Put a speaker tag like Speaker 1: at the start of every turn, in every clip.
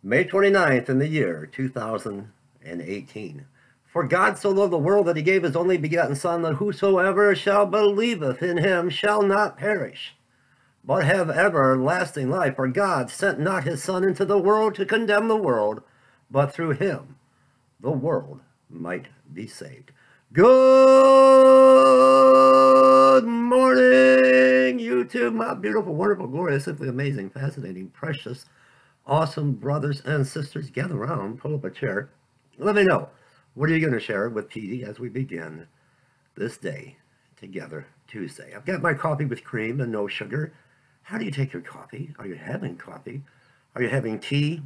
Speaker 1: May 29th in the year 2018. For God so loved the world that he gave his only begotten Son, that whosoever shall believeth in him shall not perish, but have everlasting life. For God sent not his Son into the world to condemn the world, but through him the world might be saved. Good morning, YouTube, my beautiful, wonderful, glorious, simply amazing, fascinating, precious, awesome brothers and sisters. Gather around, pull up a chair. Let me know, what are you going to share with Petey as we begin this day together, Tuesday? I've got my coffee with cream and no sugar. How do you take your coffee? Are you having coffee? Are you having tea?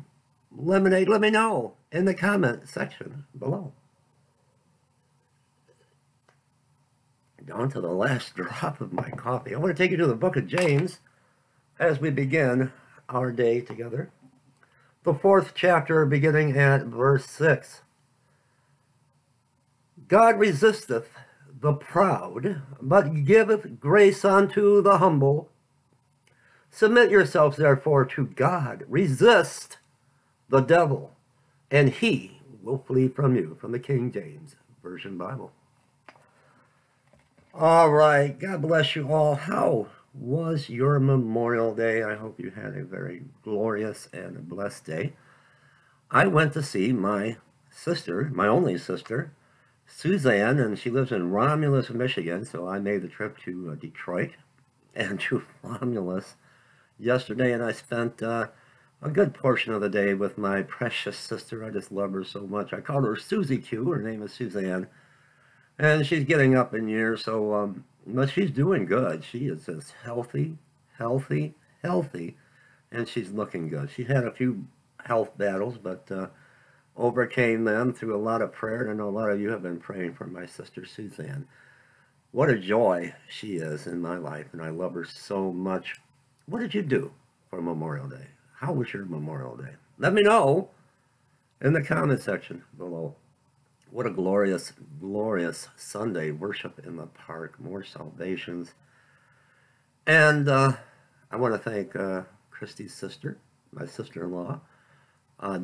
Speaker 1: Lemonade? Let me know in the comment section below. Down to the last drop of my coffee. I want to take you to the book of James as we begin our day together. The 4th chapter, beginning at verse 6. God resisteth the proud, but giveth grace unto the humble. Submit yourselves, therefore, to God. Resist the devil, and he will flee from you. From the King James Version Bible. All right, God bless you all. How was your Memorial Day? I hope you had a very glorious and a blessed day. I went to see my sister, my only sister, Suzanne, and she lives in Romulus, Michigan, so I made the trip to Detroit and to Romulus yesterday, and I spent a good portion of the day with my precious sister. I just love her so much. I call her Susie Q. Her name is Suzanne. And she's getting up in years, so, but she's doing good. She is just healthy, and she's looking good. She had a few health battles, but overcame them through a lot of prayer. And I know a lot of you have been praying for my sister Suzanne. What a joy she is in my life, and I love her so much. What did you do for Memorial Day? How was your Memorial Day? Let me know in the comment section below. What a glorious, glorious Sunday. Worship in the park, more salvations. And I want to thank Christy's sister, my sister-in-law,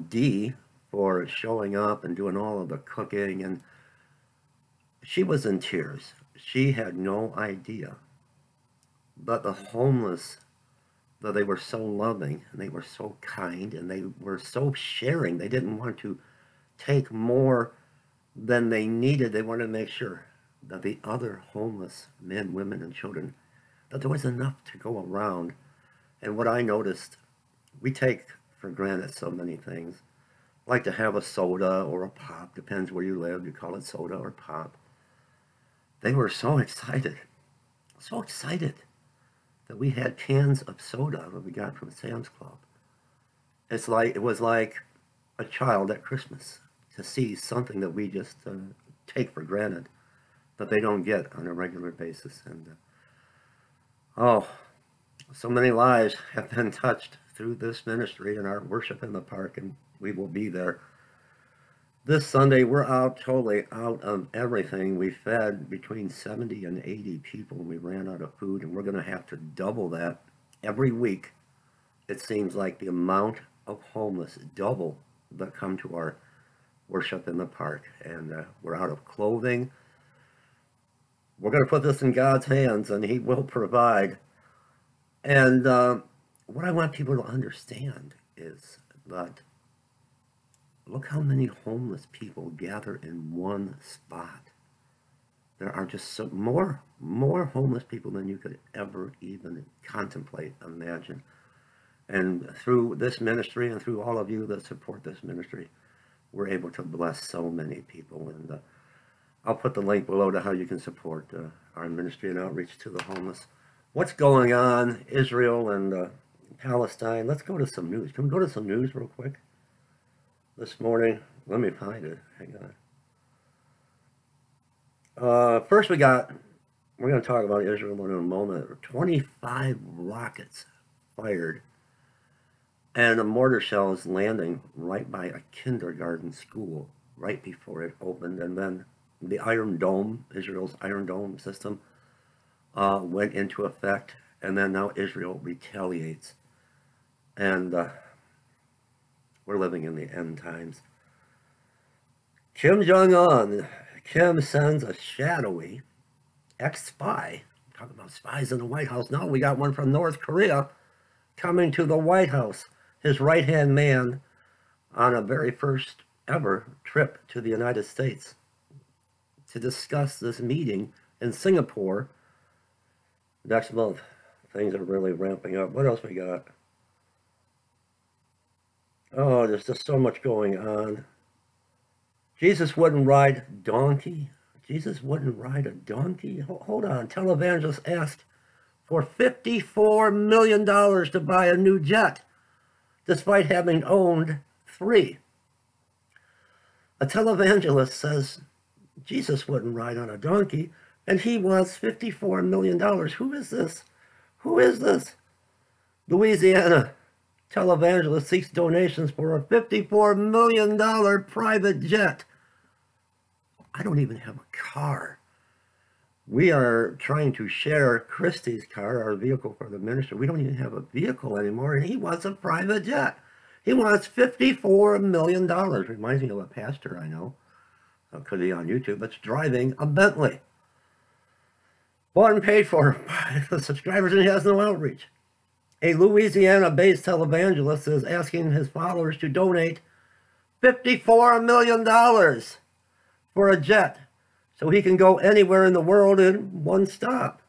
Speaker 1: Dee, for showing up and doing all of the cooking. And she was in tears. She had no idea. But the homeless, that they were so loving, and they were so kind, and they were so sharing. They didn't want to take more than they needed. They wanted to make sure that the other homeless men, women, and children, that there was enough to go around. And what I noticed, we take for granted so many things. Like to have a soda or a pop, depends where you live, you call it soda or pop. They were so excited that we had cans of soda that we got from Sam's Club. It was like a child at Christmas, to see something that we just take for granted, that they don't get on a regular basis. And oh, so many lives have been touched through this ministry and our worship in the park, and we will be there. This Sunday, we're totally out of everything. We fed between 70 and 80 people, and we ran out of food, and we're going to have to double that every week. It seems like the amount of homeless double that come to our worship in the park, and we're out of clothing. We're going to put this in God's hands, and he will provide. And what I want people to understand is that look how many homeless people gather in one spot. There are just so more homeless people than you could ever even contemplate, imagine. And through this ministry and through all of you that support this ministry, we're able to bless so many people. And I'll put the link below to how you can support our ministry and outreach to the homeless. What's going on, Israel and Palestine? Let's go to some news. Can we go to some news real quick? This morning, let me find it. Hang on. First we're going to talk about Israel in a moment. 25 rockets fired, and a mortar shell is landing right by a kindergarten school right before it opened. And then the Iron Dome, Israel's Iron Dome system, went into effect. And then now Israel retaliates. And We're living in the end times. Kim Jong-un. Kim sends a shadowy ex-spy. Talking about spies in the White House. Now we got one from North Korea coming to the White House. His right-hand man on a very first ever trip to the United States to discuss this meeting in Singapore next month. Things are really ramping up. What else we got? Oh, there's just so much going on. Jesus wouldn't ride donkey. Jesus wouldn't ride a donkey? Hold on. Televangelist asked for $54 million to buy a new jet, despite having owned 3. A televangelist says Jesus wouldn't ride on a donkey, and he wants $54 million. Who is this? Who is this? Louisiana televangelist seeks donations for a $54 million private jet. I don't even have a car. We are trying to share Christy's car, our vehicle for the ministry. We don't even have a vehicle anymore, and he wants a private jet. He wants $54 million. Reminds me of a pastor I know. Could be on YouTube. It's driving a Bentley. Bought and paid for by the subscribers, and he has no outreach. A Louisiana-based televangelist is asking his followers to donate $54 million for a jet so he can go anywhere in the world in one stop.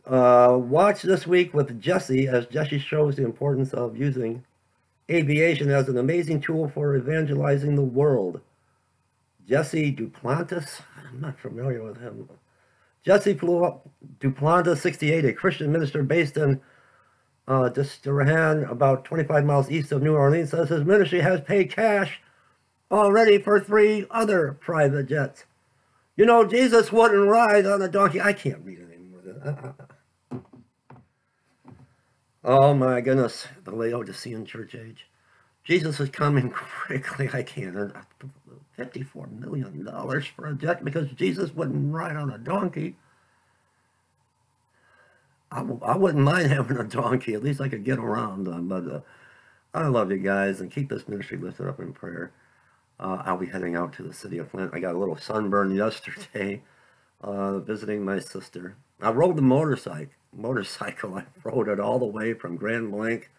Speaker 1: Watch this week with Jesse as Jesse shows the importance of using aviation as an amazing tool for evangelizing the world. Jesse Duplantis, I'm not familiar with him. Jesse Duplantis, 68, a Christian minister based in Distarahan, about 25 miles east of New Orleans, says his ministry has paid cash already for 3 other private jets. You know, Jesus wouldn't ride on a donkey. I can't read it anymore. Oh my goodness, the Laodicean church age. Jesus is coming quickly. I can't. $54 million for a jet because Jesus wouldn't ride on a donkey. I wouldn't mind having a donkey. At least I could get around. But I love you guys, and keep this ministry lifted up in prayer. I'll be heading out to the city of Flint. I got a little sunburn yesterday visiting my sister. I rode the motorcycle. I rode it all the way from Grand Blanc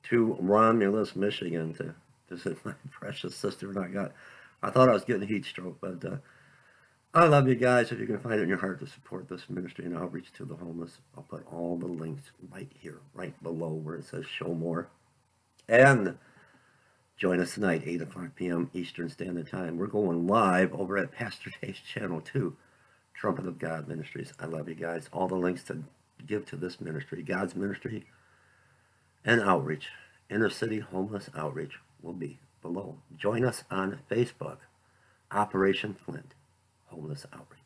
Speaker 1: to Romulus, Michigan to visit my precious sister. And I thought I was getting heat stroke, but I love you guys. If you can find it in your heart to support this ministry and outreach to the homeless, I'll put all the links right here, right below where it says show more. And join us tonight, 8 o'clock p.m. Eastern Standard Time. We're going live over at Pastor Dave's channel 2, Trumpet of God Ministries. I love you guys. All the links to give to this ministry, God's ministry, and outreach, inner city homeless outreach, will be below. Join us on Facebook, Operation Flint Homeless Outreach.